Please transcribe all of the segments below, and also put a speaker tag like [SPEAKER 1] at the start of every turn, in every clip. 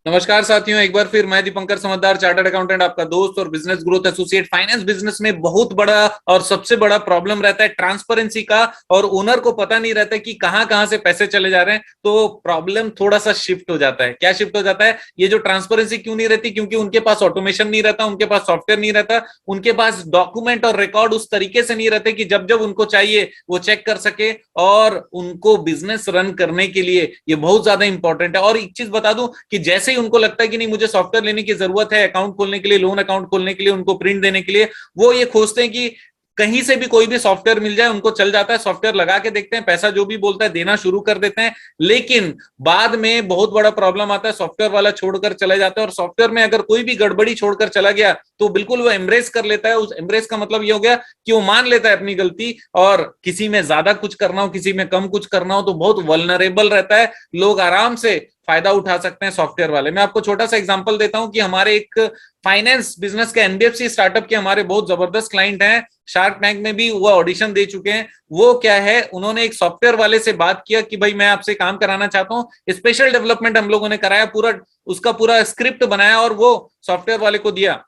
[SPEAKER 1] नमस्कार साथियों, एक बार फिर मैं दीपंकर समझदार, चार्टर्ड अकाउंटेंट, आपका दोस्त और business growth associate. Finance business में बहुत बड़ा और सबसे बड़ा प्रॉब्लम रहता है ट्रांसपेरेंसी का, और ओनर को पता नहीं रहता कि कहां कहां से पैसे चले जा रहे हैं। तो प्रॉब्लम थोड़ा सा शिफ्ट हो जाता है। क्या शिफ्ट हो जाता है? ये जो ट्रांसपेरेंसी क्यों नहीं रहती? क्योंकि उनके पास ऑटोमेशन नहीं रहता, उनके पास सॉफ्टवेयर नहीं रहता, उनके पास डॉक्यूमेंट और रिकॉर्ड उस तरीके से नहीं रहते कि जब जब उनको चाहिए वो चेक कर सके। और उनको बिजनेस रन करने के लिए ये बहुत ज्यादा इंपॉर्टेंट है। और एक चीज बता दूं कि जैसे ही उनको लगता है कि नहीं, मुझे सॉफ्टवेयर लेने की जरूरत है अकाउंट खोलने के लिए, लोन अकाउंट खोलने के लिए, उनको प्रिंट देने के लिए, वो ये खोजते हैं कि कहीं से भी कोई भी सॉफ्टवेयर मिल जाए। उनको चल जाता है, सॉफ्टवेयर लगा के देखते हैं, पैसा जो भी बोलता है देना शुरू कर देते हैं। लेकिन बाद में बहुत बड़ा प्रॉब्लम आता है, सॉफ्टवेयर वाला छोड़कर चले जाते हैं। और सॉफ्टवेयर में अगर कोई भी गड़बड़ी छोड़कर चला गया तो बिल्कुल वो एम्ब्रेस कर लेता है। उस एम्ब्रेस का मतलब ये हो गया कि वो मान लेता है अपनी गलती, और किसी में ज्यादा कुछ करना हो, किसी में कम कुछ करना हो तो बहुत वल्नरेबल रहता है। लोग आराम से फायदा उठा सकते हैं सॉफ्टवेयर वाले। मैं आपको छोटा सा एग्जांपल देता हूं कि हमारे एक फाइनेंस बिजनेस के एनबीएफसी स्टार्टअप के हमारे बहुत जबरदस्त क्लाइंट हैं, शार्क टैंक में भी वो ऑडिशन दे चुके हैं। वो क्या है, उन्होंने एक सॉफ्टवेयर वाले से बात किया कि भाई मैं आपसे काम कराना चाहता हूं। स्पेशल डेवलपमेंट हम लोगों ने कराया, पूरा उसका पूरा स्क्रिप्ट बनाया और वो सॉफ्टवेयर वाले को दिया।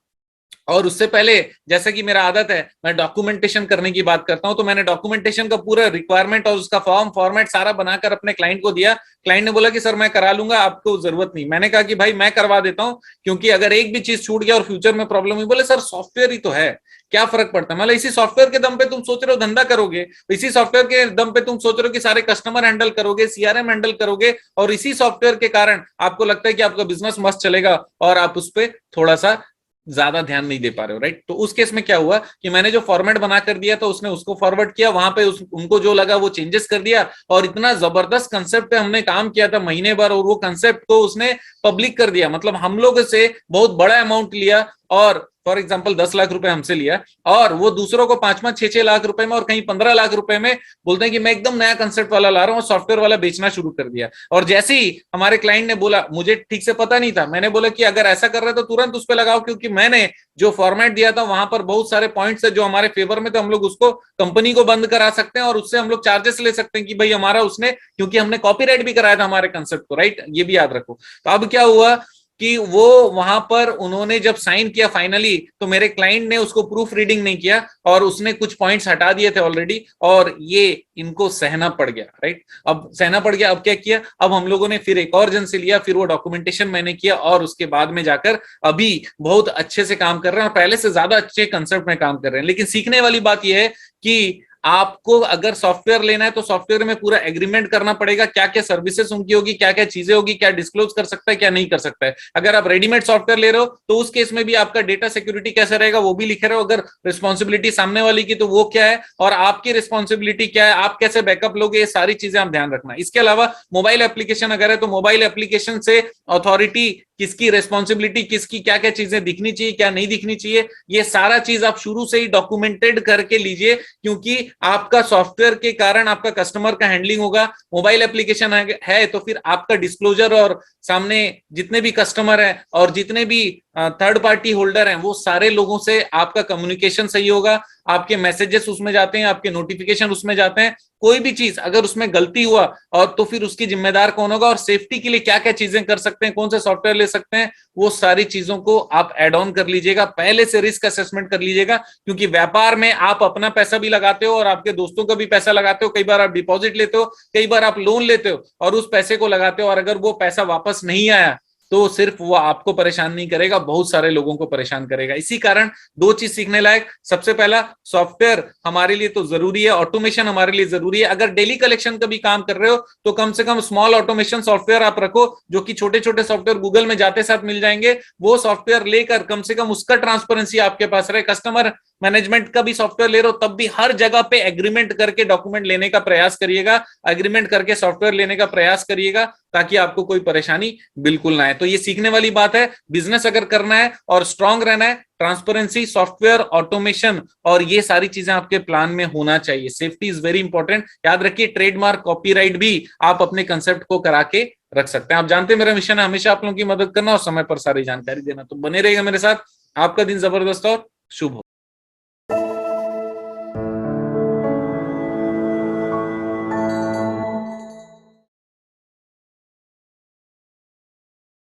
[SPEAKER 1] और उससे पहले, जैसे कि मेरा आदत है, मैं डॉक्यूमेंटेशन करने की बात करता हूं, तो मैंने डॉक्यूमेंटेशन का पूरा रिक्वायरमेंट और उसका फॉर्म फॉर्मेट सारा बनाकर अपने क्लाइंट को दिया। क्लाइंट ने बोला कि सर मैं करा लूंगा, आपको जरूरत नहीं। मैंने कहा कि भाई मैं करवा देता हूं, क्योंकि अगर एक भी चीज छूट गया और फ्यूचर में प्रॉब्लम हुई। बोले सर सॉफ्टवेयर ही तो है, क्या फर्क पड़ता है? मतलब इसी सॉफ्टवेयर के दम पे तुम सोच रहे हो धंधा करोगे, इसी सॉफ्टवेयर के दम पे तुम सोच रहे हो कि सारे कस्टमर हैंडल करोगे, सीआरएम हैंडल करोगे, और इसी सॉफ्टवेयर के कारण आपको लगता है कि आपका बिजनेस मस्त चलेगा, और आप उस पर थोड़ा सा ज्यादा ध्यान नहीं दे पा रहे हो, राइट? तो उस केस में क्या हुआ कि मैंने जो फॉर्मेट बना कर दिया तो उसने उसको फॉरवर्ड किया, वहां पे उनको जो लगा वो चेंजेस कर दिया। और इतना जबरदस्त कंसेप्ट पे हमने काम किया था महीने भर, और वो कंसेप्ट को उसने पब्लिक कर दिया। मतलब हम लोग से बहुत बड़ा अमाउंट लिया, और फॉर एग्जाम्पल 10 लाख रुपए हमसे लिया, और वो दूसरों को 5-5, 6-6 लाख रुपए में और कहीं 15 लाख रुपए में बोलते हैं कि मैं एकदम नया कंसेप्ट वाला ला रहा हूँ, सॉफ्टवेयर वाला बेचना शुरू कर दिया। और जैसे ही हमारे क्लाइंट ने बोला, मुझे ठीक से पता नहीं था, मैंने बोला कि अगर ऐसा कर रहे तो तुरंत उस पर लगाओ, क्योंकि मैंने जो फॉर्मेट दिया था वहां पर बहुत सारे पॉइंट्स है जो हमारे फेवर में, तो हम लोग उसको कंपनी को बंद करा सकते हैं और उससे हम लोग चार्जेस ले सकते हैं कि भाई हमारा उसने, क्योंकि हमने कॉपीराइट भी कराया था हमारे कंसेप्ट को, राइट? ये भी याद रखो। तो अब क्या हुआ कि वो वहां पर उन्होंने जब साइन किया फाइनली, तो मेरे क्लाइंट ने उसको प्रूफ रीडिंग नहीं किया और उसने कुछ पॉइंट्स हटा दिए थे ऑलरेडी, और ये इनको सहना पड़ गया, राइट? अब सहना पड़ गया। अब क्या किया, अब हम लोगों ने फिर एक और जन से लिया, फिर वो डॉक्यूमेंटेशन मैंने किया, और उसके बाद में जाकर अभी बहुत अच्छे से काम कर रहे हैं, और पहले से ज्यादा अच्छे कंसेप्ट में काम कर रहे हैं। लेकिन सीखने वाली बात यह है कि आपको अगर सॉफ्टवेयर लेना है तो सॉफ्टवेयर में पूरा एग्रीमेंट करना पड़ेगा, क्या क्या सर्विसेज उनकी होगी, क्या क्या चीजें होगी, क्या डिस्क्लोज कर सकता है, क्या नहीं कर सकता है। अगर आप रेडीमेड सॉफ्टवेयर ले रहे हो तो उस केस में भी आपका डेटा सिक्योरिटी कैसे रहेगा वो भी लिखे रहे हो। अगर रिस्पॉन्सिबिलिटी सामने वाली की तो वो क्या है, और आपकी रिस्पॉन्सिबिलिटी क्या है, आप कैसे बैकअप लोगे, ये सारी चीजें आप ध्यान रखना। इसके अलावा मोबाइल एप्लीकेशन अगर है तो मोबाइल एप्लीकेशन से अथॉरिटी किसकी, रिस्पॉन्सिबिलिटी किसकी, क्या क्या चीजें दिखनी चाहिए, क्या नहीं दिखनी चाहिए, ये सारा चीज आप शुरू से ही डॉक्यूमेंटेड करके लीजिए, क्योंकि आपका सॉफ्टवेयर के कारण आपका कस्टमर का हैंडलिंग होगा। मोबाइल एप्लीकेशन है तो फिर आपका डिस्क्लोजर, और सामने जितने भी कस्टमर हैं और जितने भी थर्ड पार्टी होल्डर हैं, वो सारे लोगों से आपका कम्युनिकेशन सही होगा। आपके मैसेजेस उसमें जाते हैं, आपके नोटिफिकेशन उसमें जाते हैं। कोई भी चीज अगर उसमें गलती हुआ और तो फिर उसकी जिम्मेदार कौन होगा, और सेफ्टी के लिए क्या क्या चीजें कर सकते हैं, कौन से सॉफ्टवेयर ले सकते हैं, वो सारी चीजों को आप एड ऑन कर लीजिएगा। पहले से रिस्क असेसमेंट कर लीजिएगा, क्योंकि व्यापार में आप अपना पैसा भी लगाते हो और आपके दोस्तों का भी पैसा लगाते हो। कई बार आप डिपॉजिट लेते हो, कई बार आप लोन लेते हो और उस पैसे को लगाते हो, और अगर वो पैसा वापस नहीं आया तो सिर्फ वो आपको परेशान नहीं करेगा, बहुत सारे लोगों को परेशान करेगा। इसी कारण दो चीज सीखने लायक, सबसे पहला सॉफ्टवेयर हमारे लिए तो जरूरी है, ऑटोमेशन हमारे लिए जरूरी है। अगर डेली कलेक्शन का भी काम कर रहे हो तो कम से कम स्मॉल ऑटोमेशन सॉफ्टवेयर आप रखो, जो कि छोटे छोटे सॉफ्टवेयर गूगल में जाते साथ मिल जाएंगे। वो सॉफ्टवेयर लेकर कम से कम उसका ट्रांसपेरेंसी आपके पास रहे। कस्टमर मैनेजमेंट का भी सॉफ्टवेयर ले रहे हो तब भी हर जगह पे एग्रीमेंट करके डॉक्यूमेंट लेने का प्रयास करिएगा, एग्रीमेंट करके सॉफ्टवेयर लेने का प्रयास करिएगा, ताकि आपको कोई परेशानी बिल्कुल ना आए। तो ये सीखने वाली बात है। बिजनेस अगर करना है और स्ट्रांग रहना है, ट्रांसपेरेंसी, सॉफ्टवेयर, ऑटोमेशन, और ये सारी चीजें आपके प्लान में होना चाहिए। Safety is very important. याद रखिए, ट्रेडमार्क, कॉपीराइट भी आप अपने कंसेप्ट को करा के रख सकते हैं। आप जानते हैं मेरा मिशन है हमेशा आप लोगों की मदद करना और समय पर सारी जानकारी देना, तो बने रहेगा मेरे साथ। आपका दिन जबरदस्त और शुभ हो।